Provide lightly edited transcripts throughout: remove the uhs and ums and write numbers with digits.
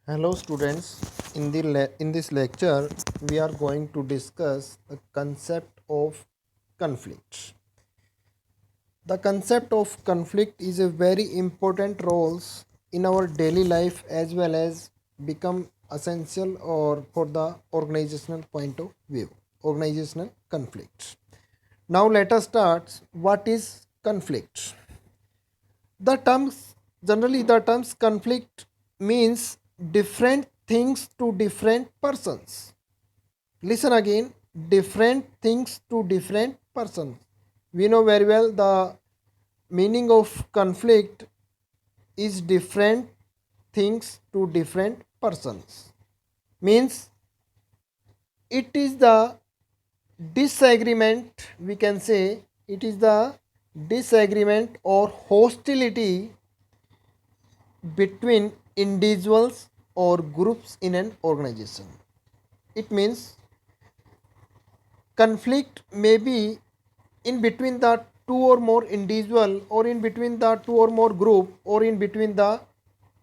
Hello students, in this lecture we are going to discuss the concept of conflict. The concept of conflict is a very important role in our daily life as well as become essential or for the organizational point of view. Organizational conflict. Now let us start. What is conflict? The terms generally the terms conflict means different things to different persons. Listen again, different things to different persons. We know very well the meaning of conflict is different things to different persons. Means it is the disagreement, we can say it is the disagreement or hostility between individuals or groups in an organization. It means conflict may be in between the two or more individual or in between the two or more group or in between the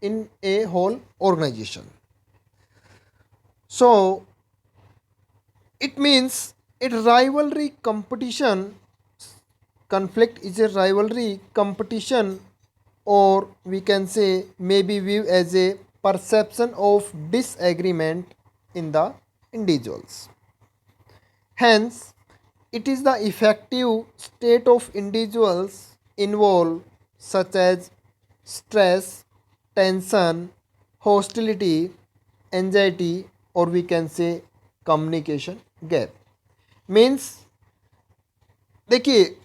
in a whole organization. So it means it rivalry competition. Conflict is a rivalry competition, or we can say maybe viewed as a perception of disagreement in the individuals. Hence, it is the effective state of individuals involved, such as stress, tension, hostility, anxiety, or we can say communication gap. Means देखिए,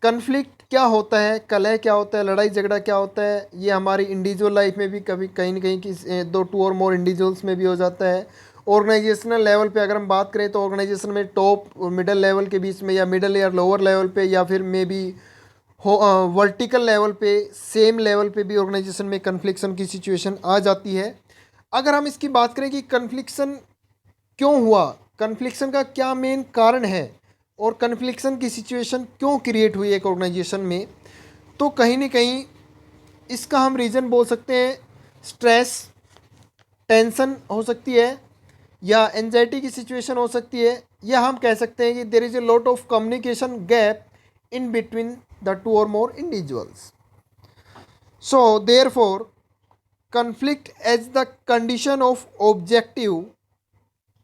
conflict क्या होता है, कलह क्या होता है, लड़ाई झगड़ा क्या होता है, ये हमारी इंडिविजुअल लाइफ में भी कभी कहीं ना कहीं किसी दो टू और मोर इंडिविजुअल्स में भी हो जाता है। ऑर्गेनाइजेशनल लेवल पे अगर हम बात करें तो ऑर्गेनाइजेशन में टॉप और मिडल लेवल के बीच में या मिडल या लोअर लेवल पे या फिर मे बी हो वर्टिकल लेवल पे सेम लेवल पे भी ऑर्गेनाइजेशन में कन्फ्लिक्शन की सिचुएशन आ जाती है। अगर हम इसकी बात करें कि कन्फ्लिक्शन क्यों हुआ, कन्फ्लिक्शन का क्या मेन कारण है और कन्फ्लिक्शन की सिचुएशन क्यों क्रिएट हुई एक ऑर्गेनाइजेशन में, तो कहीं ना कहीं इसका हम रीज़न बोल सकते हैं स्ट्रेस, टेंशन हो सकती है या एंजाइटी की सिचुएशन हो सकती है, या हम कह सकते हैं कि there is a lot of communication gap in between the two or more individuals. So, therefore, conflict as the condition of objective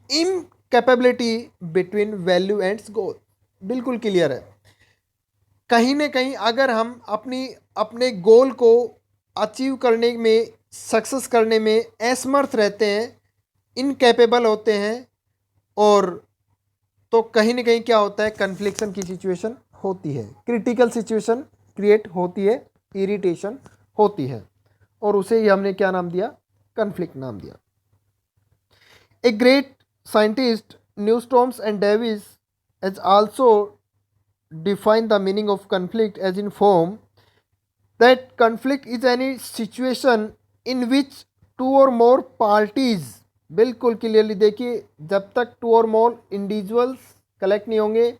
incapability between value and goal. बिल्कुल क्लियर है। कहीं ना कहीं अगर हम अपने गोल को अचीव करने में, सक्सेस करने में असमर्थ रहते हैं, इनकेपेबल होते हैं, और तो कहीं ना कहीं क्या होता है, कन्फ्लिक्शन की सिचुएशन होती है, क्रिटिकल सिचुएशन क्रिएट होती है, इरिटेशन होती है, और उसे ही हमने क्या नाम दिया, कन्फ्लिक्ट नाम दिया। A great scientist Newstoms and Davis has also defined the meaning of conflict as in form that conflict is any situation in which two or more parties, बिल्कुल क्लियरली देखिए, जब तक to or more individuals collect नहीं होंगे,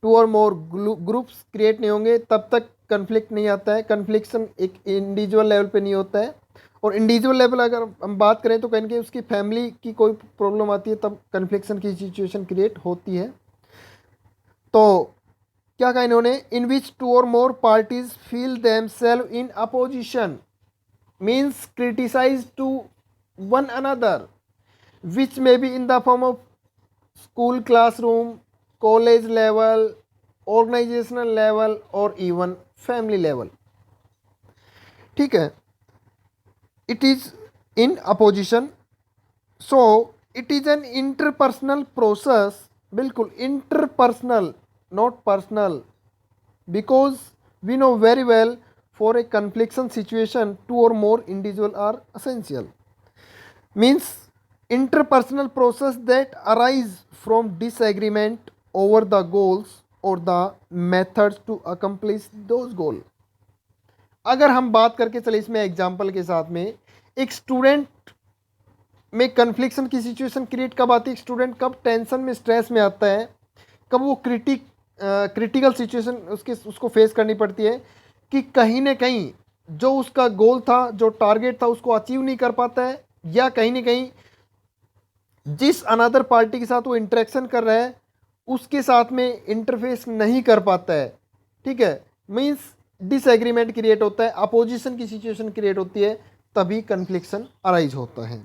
to or more groups create नहीं होंगे, तब तक कन्फ्लिक्ट नहीं आता है। कन्फ्लिक्शन एक इंडिविजुअल लेवल पे नहीं होता है, और इंडिविजुअल लेवल अगर हम बात करें तो कहीं उसकी फैमिली की कोई प्रॉब्लम आती है तब कन्फ्लिक्शन की सिचुएशन क्रिएट होती है। तो क्या कहा इन्होंने, इन which two or more parties feel themselves in opposition, means criticize to one another, which may be in the form of school classroom, college level, organizational level or even family level. ठीक है, it is in opposition, so it is an interpersonal process, बिल्कुल interpersonal, not personal, because we know very well for a confliction situation two or more individual are essential. Means interpersonal process that arise from disagreement over the goals or the methods to accomplish those goals. अगर हम बात करके चले इसमें example के साथ में, एक स्टूडेंट में कन्फ्लिक्शन की सिचुएशन क्रिएट कब आती है, स्टूडेंट कब टेंशन में, स्ट्रेस में आता है, कब वो क्रिटिकल सिचुएशन उसको फेस करनी पड़ती है कि कहीं ना कहीं जो उसका गोल था, जो टारगेट था, उसको अचीव नहीं कर पाता है, या कहीं ना कहीं जिस अनदर पार्टी के साथ वो इंटरेक्शन कर रहा है उसके साथ में इंटरफेस नहीं कर पाता है, ठीक है, मीन्स डिसएग्रीमेंट क्रिएट होता है, अपोजिशन की सिचुएशन क्रिएट होती है, तभी कन्फ्लिक्शन अराइज होता है।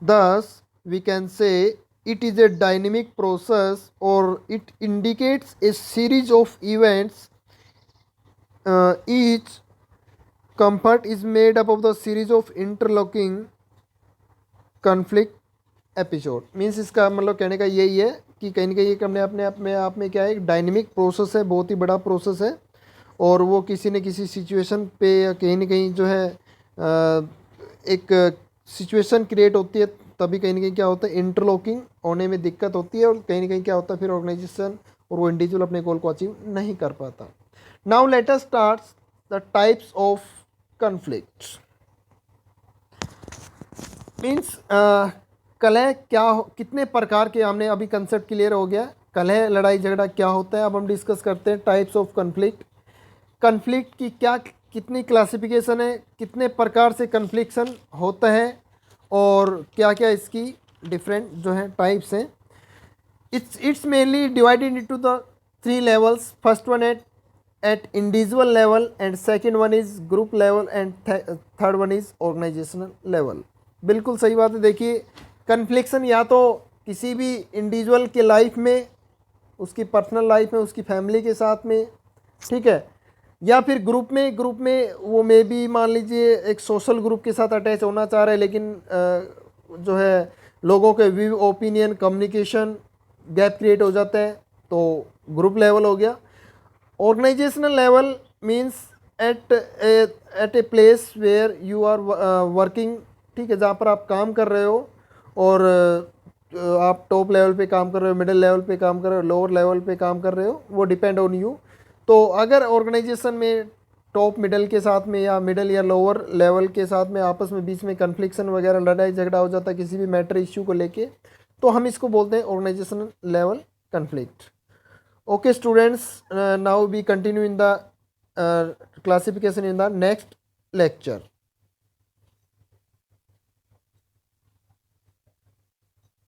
दस we can say it is a dynamic process or it indicates a series of events. Each comfort is made up of the series of interlocking conflict episode. Means इसका मतलब कहने का यही है कि कहीं ना कहीं एक अपने अपने आप में क्या है, एक डायनेमिक प्रोसेस है, बहुत ही बड़ा प्रोसेस है, और वो किसी न किसी सिचुएशन पे या कहीं ना कहीं जो है एक सिचुएशन क्रिएट होती है, तभी कहीं ना कहीं क्या होता है, इंटरलॉकिंग होने में दिक्कत होती है, और कहीं ना कहीं क्या होता है, फिर ऑर्गेनाइजेशन और वो इंडिविजुअल अपने गोल को अचीव नहीं कर पाता। Now let us start the types of conflict. Means कलह कितने प्रकार के, हमने अभी कंसेप्ट क्लियर हो गया, कलह लड़ाई झगड़ा क्या होता है। अब हम डिस्कस करते हैं टाइप्स ऑफ कन्फ्लिक्ट। कन्फ्लिक्ट की क्या कितनी क्लासिफिकेशन है, कितने प्रकार से कन्फ्लिक्शन होता है, और क्या क्या इसकी डिफरेंट जो है टाइप्स हैं। It's mainly divided into the 3 levels. First one at individual level, and second one is group level, and third one is organisational level. बिल्कुल सही बात है। देखिए, कन्फ्लिक्शन या तो किसी भी इंडिविजुअल के लाइफ में, उसकी पर्सनल लाइफ में, उसकी फैमिली के साथ में, ठीक है, या फिर ग्रुप में वो मे भी मान लीजिए एक सोशल ग्रुप के साथ अटैच होना चाह रहे हैं, लेकिन जो है लोगों के view, opinion, communication gap create हो जाता है, तो ग्रुप लेवल हो गया। Organisational level means at a place where you are working, ठीक है, जहाँ पर आप काम कर रहे हो, और आप टॉप लेवल पे काम कर रहे हो, मिडिल लेवल पे काम कर रहे हो, लोअर लेवल पे काम कर रहे हो, वो डिपेंड ऑन यू। तो अगर ऑर्गेनाइजेशन में टॉप मिडिल के साथ में या मिडिल या लोअर लेवल के साथ में आपस में बीच में कन्फ्लिक्शन वगैरह, लड़ाई झगड़ा हो जाता है किसी भी मैटर इश्यू को लेके, तो हम इसको बोलते हैं organisational level conflict. Okay students, now we continue in the classification in the next lecture.